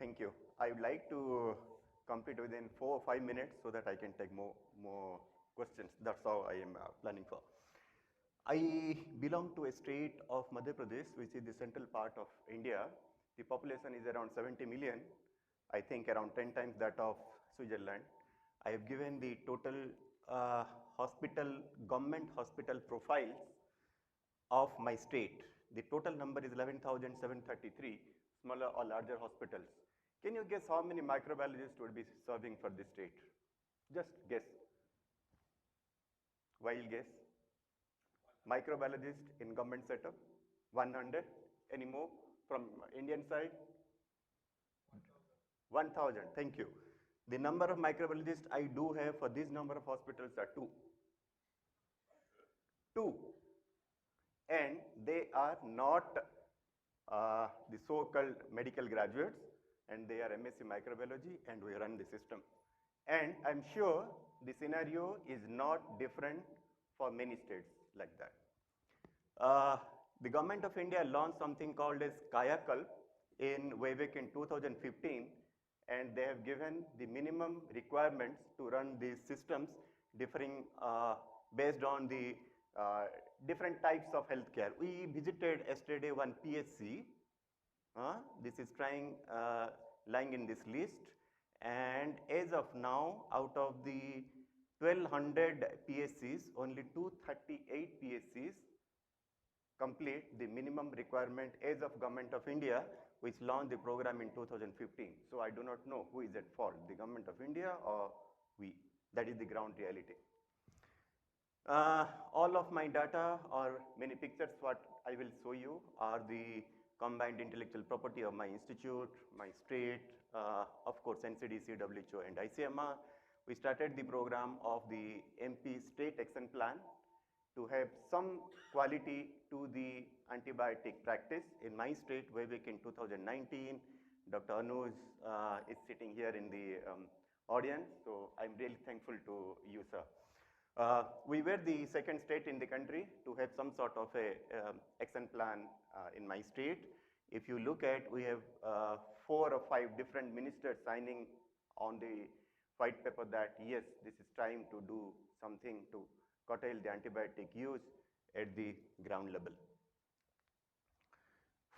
Thank you. I would like to complete within 4 or 5 minutes so that I can take more questions. That's how I am planning for. I belong to a state of Madhya Pradesh, which is the central part of India. The population is around 70 million, I think around 10 times that of Switzerland. I have given the total government hospital profiles of my state. The total number is 11,733 smaller or larger hospitals. Can you guess how many microbiologists would be serving for this state? Just guess. Wild guess. Microbiologist in government setup? 100? Any more from Indian side? 1,000. Thank you. The number of microbiologists I do have for this number of hospitals are 2. 2. And they are not the so-called medical graduates, and they are MSc microbiology, and we run the system. And I'm sure the scenario is not different for many states like that. The government of India launched something called as Kayakalp in way back in 2015, and they have given the minimum requirements to run these systems differing based on the different types of healthcare. We visited yesterday one PSC. This is lying in this list, and as of now, out of the 1200 PSCs, only 238 PSCs complete the minimum requirement as of Government of India, which launched the program in 2015. So I do not know who is at fault, the Government of India or we. That is the ground reality. All of my data or many pictures what I will show you are the combined intellectual property of my institute, my state, of course NCDC, WHO and ICMR. We started the program of the MP State Action Plan to have some quality to the antibiotic practice in my state way back in 2019. Dr. Anuj is sitting here in the audience, so I'm really thankful to you, sir. We were the second state in the country to have some sort of a action plan in my state. If you look at, we have 4 or 5 different ministers signing on the white paper that yes, this is time to do something to curtail the antibiotic use at the ground level.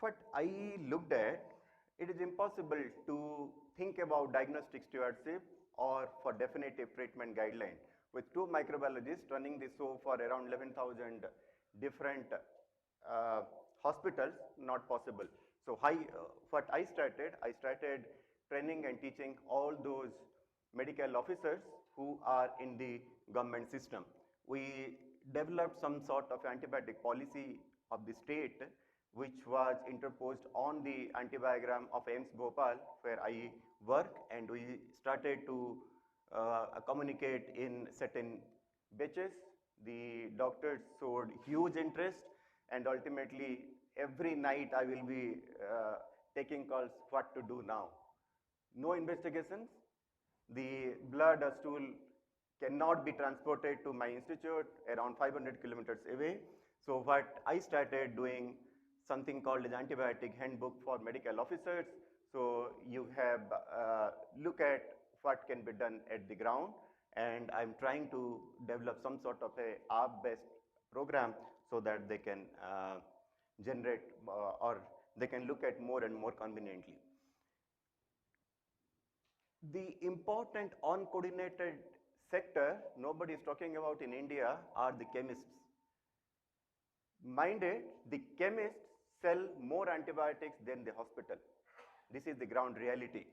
What I looked at, it is impossible to think about diagnostic stewardship or for definitive treatment guideline with 2 microbiologists running the show for around 11,000 different hospitals, not possible. So what I started training and teaching all those medical officers who are in the government system. We developed some sort of antibiotic policy of the state which was interposed on the antibiogram of AIMS Bhopal where I work, and we started to communicate in certain batches. The doctors showed huge interest, and ultimately every night I will be taking calls what to do now. No investigations. The blood or stool cannot be transported to my institute around 500 kilometers away. So what I started doing something called as antibiotic handbook for medical officers. So you have look at what can be done at the ground, and I'm trying to develop some sort of a app-based program so that they can generate or they can look at more and more conveniently. The important uncoordinated sector nobody is talking about in India are the chemists. Mind it, the chemists sell more antibiotics than the hospital. This is the ground reality.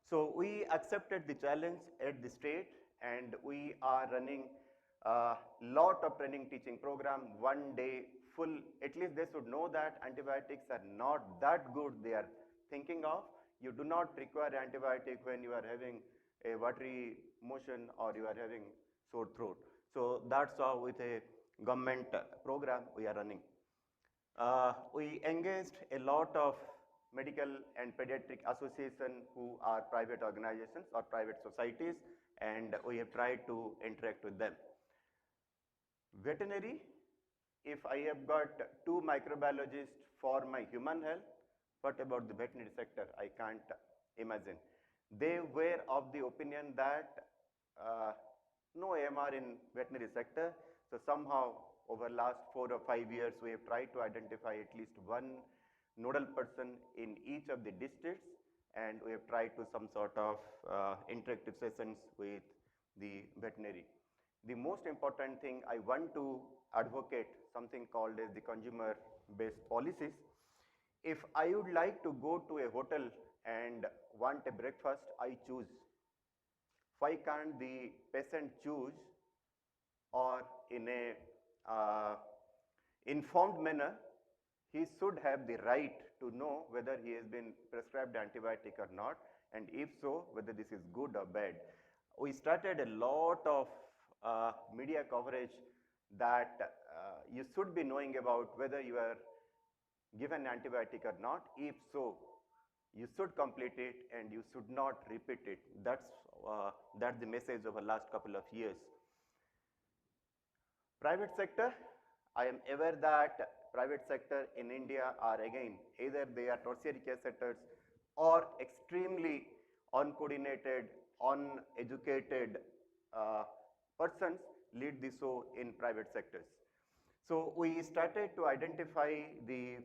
So we accepted the challenge at the state, and we are running a lot of training teaching program, 1 day full. At least they should know that antibiotics are not that good they are thinking of. You do not require antibiotic when you are having a watery motion or you are having sore throat. So that's how with a government program we are running. We engaged a lot of medical and pediatric association who are private organizations or private societies, and we have tried to interact with them. Veterinary, if I have got 2 microbiologists for my human health, what about the veterinary sector? I can't imagine. They were of the opinion that no AMR in veterinary sector. So somehow over last 4 or 5 years, we have tried to identify at least one nodal person in each of the districts, and we have tried to some sort of interactive sessions with the veterinary. The most important thing I want to advocate something called as the consumer-based policies. If I would like to go to a hotel and want a breakfast, I choose. Why can't the patient choose, or in a informed manner, he should have the right to know whether he has been prescribed antibiotic or not, and if so, whether this is good or bad. We started a lot of media coverage that you should be knowing about whether you are given antibiotic or not. If so, you should complete it and you should not repeat it. That's the message of the last couple of years. Private sector, I am aware that private sector in India are again, either they are tertiary care setters or extremely uncoordinated, uneducated persons lead the show in private sectors. So we started to identify the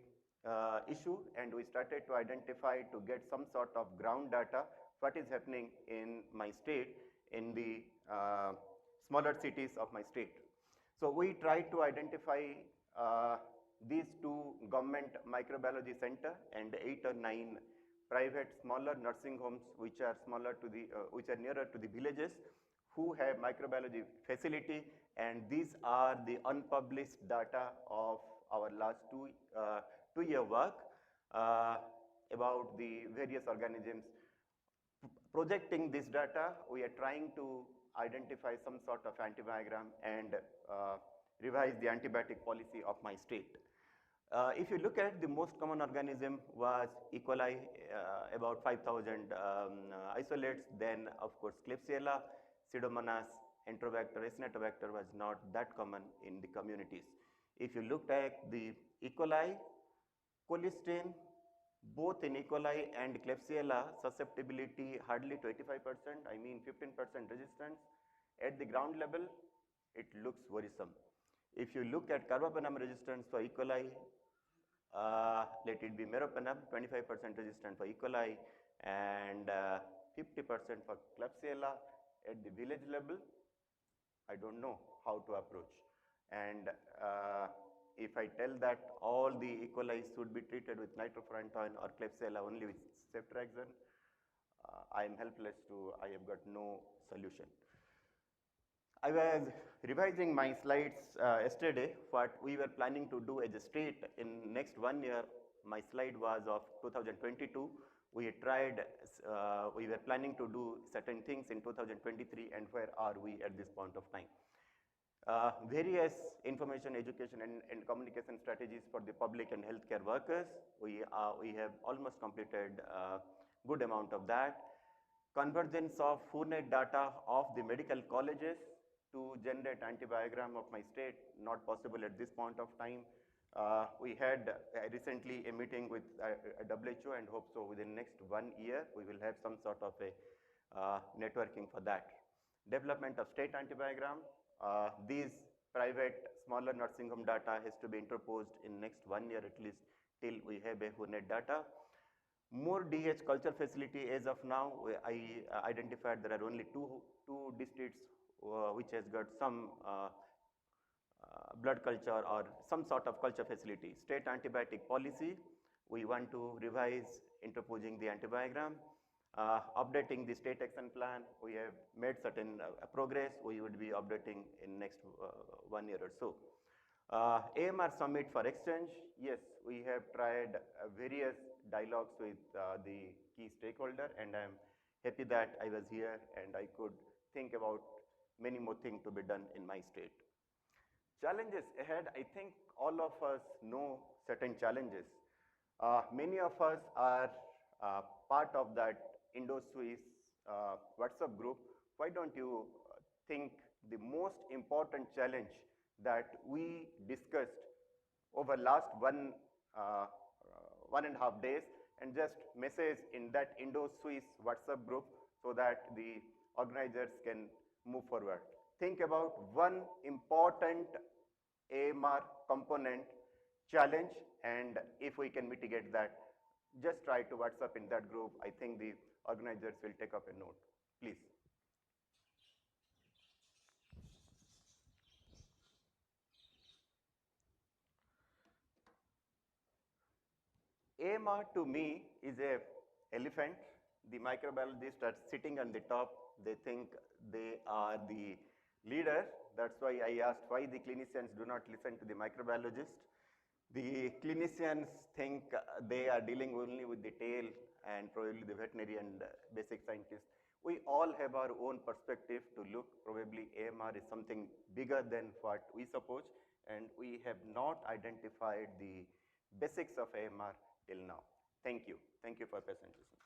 issue, and we started to identify to get some sort of ground data, what is happening in my state, in the smaller cities of my state. So we tried to identify these 2 government microbiology center and 8 or 9 private smaller nursing homes which are smaller to the which are nearer to the villages, who have microbiology facility, and these are the unpublished data of our last 2-year work about the various organisms. Projecting this data, we are trying to identify some sort of antibiogram and revise the antibiotic policy of my state. If you look at the most common organism was E. coli, about 5,000 isolates. Then of course Klebsiella, Pseudomonas, Enterobacter, Acinetobacter was not that common in the communities. If you looked at the E. coli, cholesterol, both in E. coli and Klebsiella, susceptibility hardly 25%, I mean 15% resistance. At the ground level, it looks worrisome. If you look at carbapenem resistance for E. coli, let it be meropenem, 25% resistant for E. coli and 50% for Klebsiella. At the village level, I don't know how to approach. And if I tell that all the E. coli should be treated with nitrofurantoin or Klebsiella only with ceftriaxone, I am helpless I have got no solution. I was revising my slides yesterday. What we were planning to do as a state in next 1 year, my slide was of 2022. We were planning to do certain things in 2023, and where are we at this point of time? Various information, education and communication strategies for the public and healthcare workers. We have almost completed a good amount of that. Convergence of FoodNet data of the medical colleges to generate antibiogram of my state, not possible at this point of time. We had recently a meeting with WHO, and hope so within next 1 year we will have some sort of a networking for that. Development of state antibiogram. These private smaller nursing home data has to be interposed in next 1 year at least till we have a FoodNet data. More DH culture facility. As of now, I identified there are only two districts which has got some blood culture or some sort of culture facility. State antibiotic policy, we want to revise interposing the antibiogram. Updating the state action plan, we have made certain progress. We would be updating in next 1 year or so. AMR Summit for exchange, yes, we have tried various dialogues with the key stakeholder, and I am happy that I was here and I could think about many more things to be done in my state. Challenges ahead, I think all of us know certain challenges. Many of us are part of that Indo-Swiss WhatsApp group. Why don't you think the most important challenge that we discussed over last 1.5 days and just message in that Indo-Swiss WhatsApp group so that the organizers can move forward. Think about one important AMR component challenge, and if we can mitigate that, just try to WhatsApp in that group. I think the organizers will take up a note. Please. AMR to me is a elephant. The microbiologists are sitting on the top. They think they are the leader. That's why I asked why the clinicians do not listen to the microbiologist. The clinicians think they are dealing only with the tail, and probably the veterinary and basic scientists. We all have our own perspective to look. Probably AMR is something bigger than what we suppose, and we have not identified the basics of AMR till now. Thank you. Thank you for presentation.